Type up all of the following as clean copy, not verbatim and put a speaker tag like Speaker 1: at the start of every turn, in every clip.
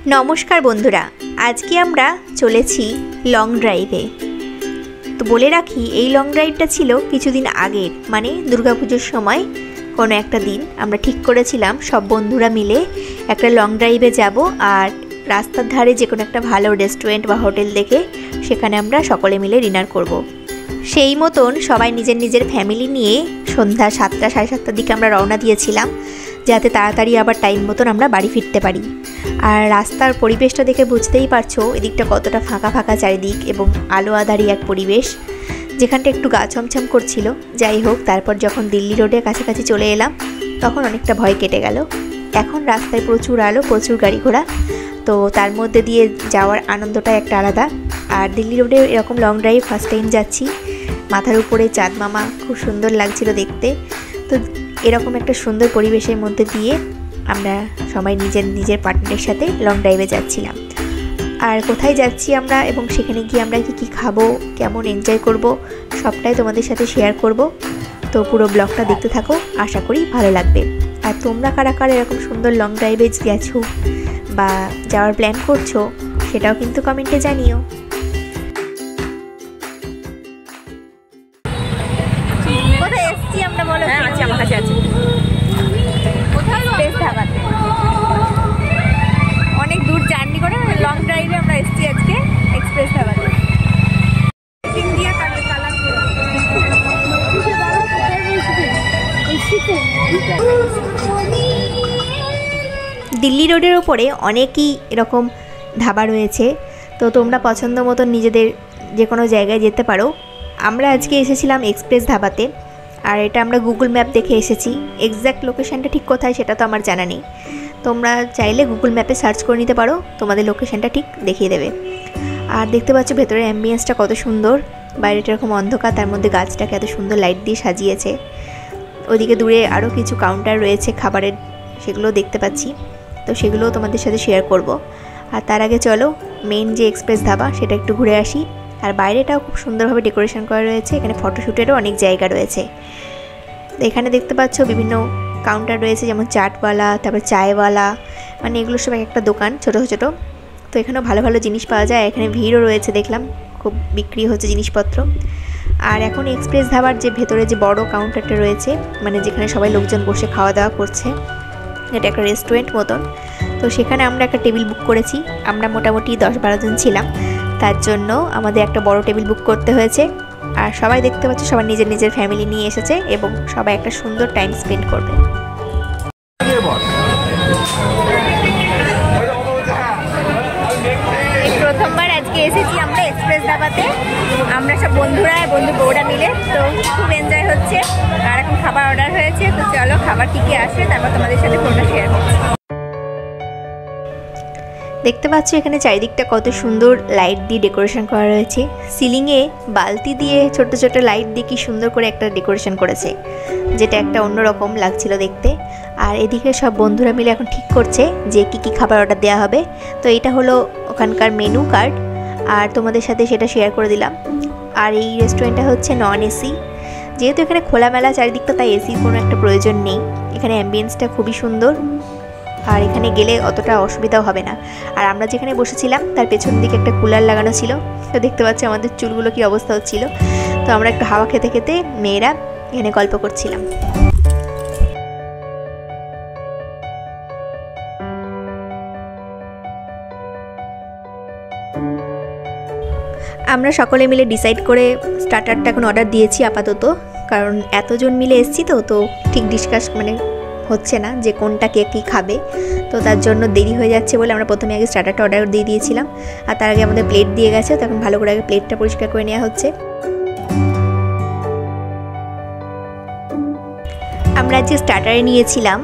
Speaker 1: नमस्कार बंधुरा आज के आमरा चलेছি लং ड्राइवे। तो बोले राखी এই लং ड्राइवটা ছিল কিছুদিন আগের, মানে দুর্গাপূজার সময় কোনো একটা দিন আমরা ঠিক করেছিলাম সব বন্ধুরা মিলে একটা লং ড্রাইভে যাব আর রাস্তার ধারে যে কোনো একটা ভালো রেস্টুরেন্ট বা হোটেল দেখে সেখানে আমরা সকলে মিলে ডিনার করব। সেই মতন সবাই নিজের নিজের ফ্যামিলি নিয়ে সন্ধ্যা 7টা সাড়ে 7টার দিকে আমরা রওনা দিয়েছিলাম, যাতে তাড়াতাড়ি আবার টাইম মতন আমরা বাড়ি ফিরতে পারি। আর রাস্তার পরিবেশটা দেখে বুঝতেই পারছো এদিকটা কতটা ফাঁকা ফাঁকা চারিদিক এবং আলো আঁধারি এক পরিবেশ, যেখানটা একটু গা ছমছম করছিল। যাই হোক, তারপর যখন দিল্লি রোডের কাছাকাছি চলে এলাম তখন অনেকটা ভয় কেটে গেল। এখন রাস্তায় প্রচুর আলো, প্রচুর গাড়ি ঘোড়া, তো তার মধ্যে দিয়ে যাওয়ার আনন্দটাই একটা আলাদা। আর দিল্লি রোডে এরকম লং ড্রাইভ ফার্স্ট টাইম যাচ্ছি, মাথার উপরে চাঁদ মামা, খুব সুন্দর লাগছিল দেখতে। তো এরকম একটা সুন্দর পরিবেশের মধ্যে দিয়ে আমরা সবাই নিজের নিজের পার্টনারের সাথে লং ড্রাইভে যাচ্ছিলাম। আর কোথায় যাচ্ছি আমরা এবং সেখানে গিয়ে আমরা কী খাবো, কেমন এনজয় করব, সবটাই তোমাদের সাথে শেয়ার করব। তো পুরো ব্লগটা দেখতে থাকো, আশা করি ভালো লাগবে। আর তোমরা কারা কারা এরকম সুন্দর লং ড্রাইভে গেছো বা যাওয়ার প্ল্যান করছো সেটাও কিন্তু কমেন্টে জানিও। কোথায় এসেছি আমরা বলো? হ্যাঁ আছে, আমার কাছে আছে। অনেক দূর জার্নি করে লং ড্রাইভে আমরা এসেছি আজকে এক্সপ্রেস ধাবাতে। দিল্লি রোডের ওপরে অনেকই এরকম ধাবা রয়েছে, তো তোমরা পছন্দ মতো নিজেদের যে কোনো জায়গায় যেতে পারো। আমরা আজকে এসেছিলাম এক্সপ্রেস ধাবাতে, আর এটা আমরা গুগল ম্যাপ দেখে এসেছি। এক্স্যাক্ট লোকেশানটা ঠিক কোথায় সেটা তো আমার জানা নেই, তোমরা চাইলে গুগল ম্যাপে সার্চ করে নিতে পারো, তোমাদের লোকেশানটা ঠিক দেখিয়ে দেবে। আর দেখতে পাচ্ছ ভেতরের অ্যাম্বিয়েন্সটা কত সুন্দর, বাইরেটা এরকম অন্ধকার, তার মধ্যে গাছটাকে এত সুন্দর লাইট দিয়ে সাজিয়েছে। ওইদিকে দূরে আরও কিছু কাউন্টার রয়েছে খাবারের, সেগুলো দেখতে পাচ্ছি, তো সেগুলোও তোমাদের সাথে শেয়ার করব। আর তার আগে চলো মেন যে এক্সপ্রেস ধাবা সেটা একটু ঘুরে আসি। আর বাইরেটাও খুব সুন্দরভাবে ডেকোরেশন করা রয়েছে, এখানে ফটোশ্যুটেরও অনেক জায়গা রয়েছে। তো এখানে দেখতে পাচ্ছ বিভিন্ন কাউন্টার রয়েছে, যেমন চাটওয়ালা, তারপর চায়ওয়ালা, মানে এগুলো সব একটা দোকান ছোটো ছোটো। তো এখানেও ভালো ভালো জিনিস পাওয়া যায়, এখানে ভিড়ও রয়েছে, দেখলাম খুব বিক্রি হচ্ছে জিনিসপত্র। আর এখন এক্সপ্রেস ধাবার যে ভেতরে যে বড় কাউন্টারটা রয়েছে, মানে যেখানে সবাই লোকজন বসে খাওয়া দাওয়া করছে, এটা একটা রেস্টুরেন্ট মতন। তো সেখানে আমরা একটা টেবিল বুক করেছি, আমরা মোটামুটি 10-12 জন ছিলাম, তার জন্য আমাদের একটা বড় টেবিল বুক করতে হয়েছে। আর সবাই দেখতে পাচ্ছ সবাই নিজের নিজের ফ্যামিলি নিয়ে এসেছে এবং সবাই একটা সুন্দর টাইম স্পেন্ড করবে। প্রথমবার আজকে এসেছি আমরা এক্সপ্রেস ধাবাতে, আমরা সব বন্ধুরা বন্ধু বউরা মিলে, তো খুব এনজয় হচ্ছে। আর এখন খাবার অর্ডার হয়েছে, তো চলো খাবার কী কী আসে তারপর তোমাদের সাথে ফোনটা শেয়ার করছি। দেখতে পাচ্ছ এখানে চারিদিকটা কত সুন্দর লাইট দিয়ে ডেকোরেশন করা রয়েছে, সিলিংয়ে বালতি দিয়ে ছোট ছোট লাইট দিয়ে কি সুন্দর করে একটা ডেকোরেশন করেছে, যেটা একটা অন্যরকম লাগছিল দেখতে। আর এদিকে সব বন্ধুরা মিলে এখন ঠিক করছে যে কি কি খাবার অর্ডার দেওয়া হবে। তো এটা হলো ওখানকার মেনু কার্ড, আর তোমাদের সাথে সেটা শেয়ার করে দিলাম। আর এই রেস্টুরেন্টটা হচ্ছে নন এসি, যেহেতু এখানে খোলামেলা চারিদিকটা, তাই এসির কোনো একটা প্রয়োজন নেই। এখানে অ্যাম্বিয়েন্সটা খুবই সুন্দর, আর এখানে গেলে অতটা অসুবিধাও হবে না। আর আমরা যেখানে বসেছিলাম তার পেছন দিকে একটা কুলার লাগানো ছিল, তো দেখতে পাচ্ছি আমাদের চুলগুলো কি অবস্থা হচ্ছিল। তো আমরা একটু হাওয়া খেতে খেতে মেয়েরা এখানে গল্প করছিলাম। আমরা সকলে মিলে ডিসাইড করে স্টার্টারটা এখন অর্ডার দিয়েছি আপাতত, কারণ এতজন মিলে এসেছি তো ঠিক ডিসকাস মানে হচ্ছে না যে কোনটা কে কী খাবে, তো তার জন্য দেরি হয়ে যাচ্ছে বলে আমরা প্রথমে আগে স্টার্টারটা অর্ডার দিয়ে দিয়েছিলাম। আর তার আগে আমাদের প্লেট দিয়ে গেছে, তখন ভালো করে আগে প্লেটটা পরিষ্কার করে নেওয়া হচ্ছে। আমরা আজকে স্টার্টারে নিয়েছিলাম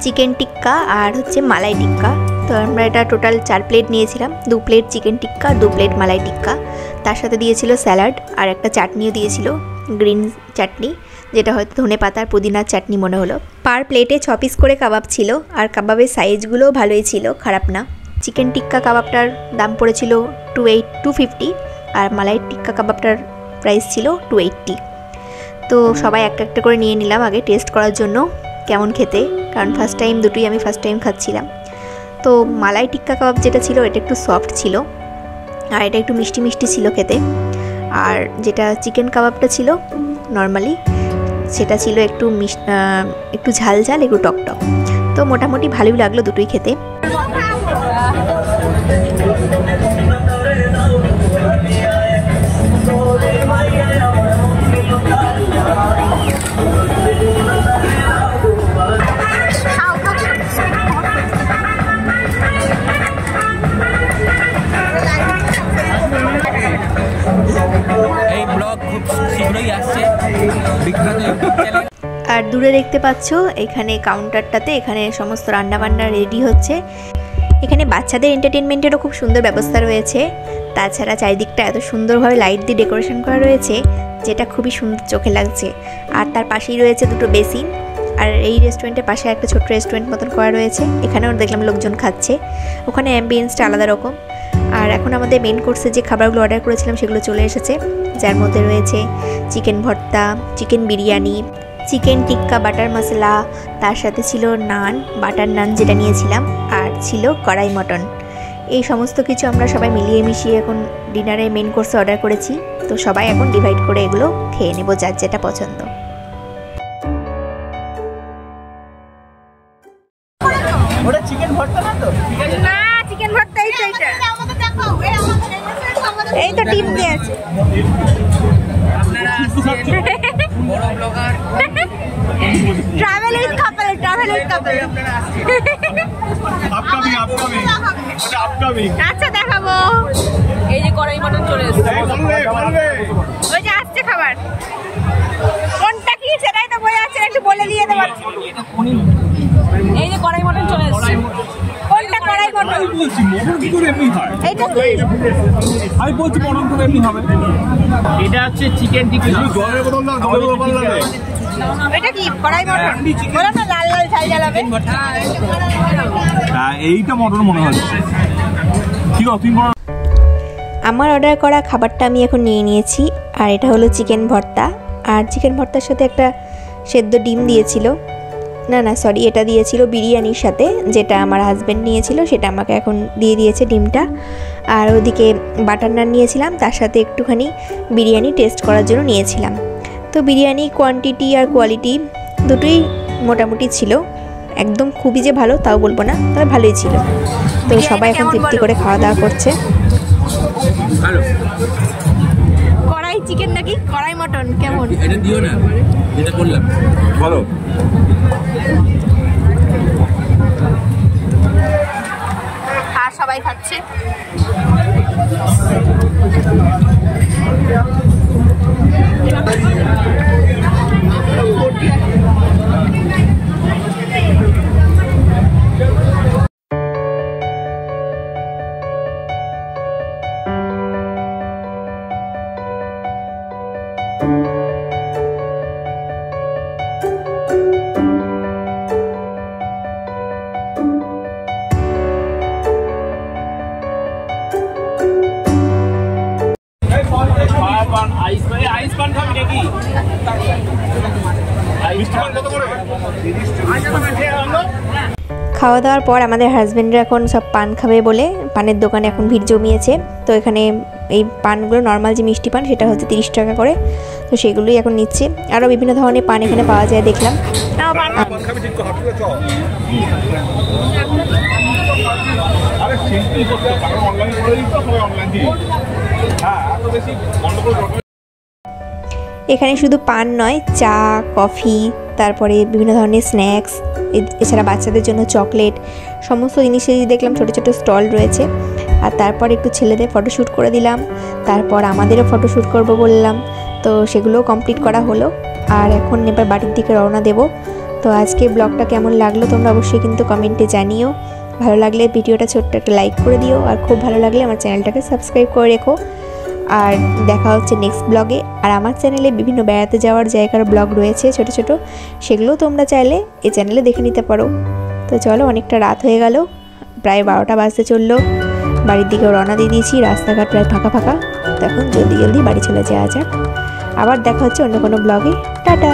Speaker 1: চিকেন টিক্কা আর হচ্ছে মালাই টিক্কা। তো আমরা এটা টোটাল 4 প্লেট নিয়েছিলাম, 2 প্লেট চিকেন টিক্কা, 2 প্লেট মালাই টিক্কা, তার সাথে দিয়েছিল স্যালাড আর একটা চাটনিও দিয়েছিল, গ্রিন চাটনি, যেটা হয়তো ধনে পাতার পুদিনার চাটনি মনে হলো। পার প্লেটে 6 পিস করে কাবাব ছিল, আর কাবাবের সাইজগুলোও ভালোই ছিল, খারাপ না। চিকেন টিক্কা কাবাবটার দাম পড়েছিল 250, আর মালাই টিক্কা কাবাবটার প্রাইস ছিল 280। তো সবাই একটা একটা করে নিয়ে নিলাম আগে টেস্ট করার জন্য কেমন খেতে, কারণ ফার্স্ট টাইম দুটোই আমি ফার্স্ট টাইম খাচ্ছিলাম। তো মালাই টিক্কা কাবাব যেটা ছিল এটা একটু সফট ছিল, আর এটা একটু মিষ্টি মিষ্টি ছিল খেতে। আর যেটা চিকেন কাবাবটা ছিল নর্মালি, সেটা ছিল একটু ঝাল ঝাল, একটু টক টক। তো মোটামুটি ভালোই লাগলো দুটোই খেতে। আর দূরে দেখতে পাচ্ছ এখানে কাউন্টারটাতে এখানে সমস্ত রান্নাবান্না রেডি হচ্ছে। এখানে বাচ্চাদের এন্টারটেনমেন্টেরও খুব সুন্দর ব্যবস্থা রয়েছে। তাছাড়া চারিদিকটা এত সুন্দরভাবে লাইট দিয়ে ডেকোরেশন করা রয়েছে, যেটা খুবই সুন্দর চোখে লাগছে। আর তার পাশেই রয়েছে দুটো বেসিন। আর এই রেস্টুরেন্টের পাশে একটা ছোট্ট রেস্টুরেন্ট মতন করা রয়েছে, এখানেও দেখলাম লোকজন খাচ্ছে। ওখানে অ্যাম্বিয়েন্সটা আলাদা রকম। আর এখন আমাদের মেন কোর্সে যে খাবারগুলো অর্ডার করেছিলাম সেগুলো চলে এসেছে, যার মধ্যে রয়েছে চিকেন ভর্তা, চিকেন বিরিয়ানি, চিকেন টিক্কা বাটার মশলা, তার সাথে ছিল নান, বাটার নান যেটা নিয়েছিলাম, আর ছিল কড়াই মটন। এই সমস্ত কিছু আমরা সবাই মিলিয়ে মিশিয়ে এখন ডিনারে মেন কোর্সে অর্ডার করেছি। তো সবাই এখন ডিভাইড করে এগুলো খেয়ে নেব, যার যেটা পছন্দ।
Speaker 2: ওটা চিকেন ভর্তা না তো?
Speaker 1: না, চিকেন ভর্তা এইটা। এই তো টিপ দিয়ে আছে।
Speaker 2: আপনারা বড় ব্লগার,
Speaker 1: ट्रैवल विद कपल। আচ্ছা দেখাবো।
Speaker 3: এই যে কড়াই মটন চলে এসেছে,
Speaker 1: ওই যে আসছে খাবার। কোনটা কি সেটাই তো বলে আছে, একটু বলে দিয়ে দেবো।
Speaker 3: এই যে কড়াই মটন চলে এসেছে।
Speaker 1: কোনটা কড়াই মটন? এইটা কি?
Speaker 2: আমি বলছি মটন করে এমনি হবে। এটা হচ্ছে চিকেন টিক্কা।
Speaker 1: এটা কি কড়াই মটন? বলো না, লাল লাল ঝাল ঝাল হবে।
Speaker 2: এইটা মটন মনে হচ্ছে। ঠিক আছে, তুমি
Speaker 1: আমার অর্ডার করা খাবারটা আমি এখন নিয়ে নিয়েছি। আর এটা হলো চিকেন ভর্তা। আর চিকেন ভর্তার সাথে একটা সেদ্ধ ডিম দিয়েছিল। না সরি, এটা দিয়েছিল বিরিয়ানির সাথে, যেটা আমার হাজব্যান্ড নিয়েছিল সেটা আমাকে এখন দিয়ে দিয়েছে ডিমটা। আর ওদিকে বাটার নান নিয়েছিলাম, তার সাথে একটুখানি বিরিয়ানি টেস্ট করার জন্য নিয়েছিলাম। তো বিরিয়ানি কোয়ান্টিটি আর কোয়ালিটি দুটোই মোটামুটি ছিল। একদম খুবই যে ভালো তাও বলবো না, তবে ভালোই ছিল। তো সবাই এখন তৃপ্তি করে খাওয়া দাওয়া করছে। কড়াই চিকেন নাকি কড়াই মটন কেমন?
Speaker 2: এটা দিও না, যেটা বললাম ভালো।
Speaker 1: আর সবাই খাচ্ছে। খাওয়া দাওয়ার পর আমাদের হাজব্যান্ডরা এখন সব পান খাবে বলে পানের দোকানে এখন ভিড় জমিয়েছে। তো এখানে এই পানগুলো নর্মাল যে মিষ্টি পান সেটা হচ্ছে 30 টাকা করে। তো সেগুলোই এখন নিচ্ছে। আরও বিভিন্ন ধরনের পান এখানে পাওয়া যায় দেখলাম। এখানে শুধু পান নয়, চা, কফি, তারপরে বিভিন্ন ধরনের স্ন্যাক্স, এছাড়া বাচ্চাদের জন্য চকলেট, সমস্ত জিনিসেরই দেখলাম ছোটো ছোটো স্টল রয়েছে। আর তারপর একটু ছেলেদের ফটোশ্যুট করে দিলাম, তারপর আমাদেরও ফটোশ্যুট করব বললাম। তো সেগুলোও কমপ্লিট করা হলো। আর এখন এবার বাড়ির দিকে রওনা দেব। তো আজকে ব্লগটা কেমন লাগলো তোমরা অবশ্যই কিন্তু কমেন্টে জানিও। ভালো লাগলে ভিডিওটা ছোট্ট একটা লাইক করে দিও, আর খুব ভালো লাগলে আমার চ্যানেলটাকে সাবস্ক্রাইব করে রেখো। আর দেখা হচ্ছে নেক্সট ব্লগে। আর আমার চ্যানেলে বিভিন্ন বেড়াতে যাওয়ার জায়গার ব্লগ রয়েছে ছোট ছোট, সেগুলোও তোমরা চাইলে এই চ্যানেলে দেখে নিতে পারো। তো চলো, অনেকটা রাত হয়ে গেল, প্রায় 12টা বাজতে চললো। বাড়ির দিকে রওনা দিয়ে দিয়েছি, রাস্তাঘাট প্রায় ফাঁকা ফাঁকা। তো এখন জলদি জলদি বাড়ি চলে যাওয়া যাক। আবার দেখা হচ্ছে অন্য কোনো ব্লগে। টাটা।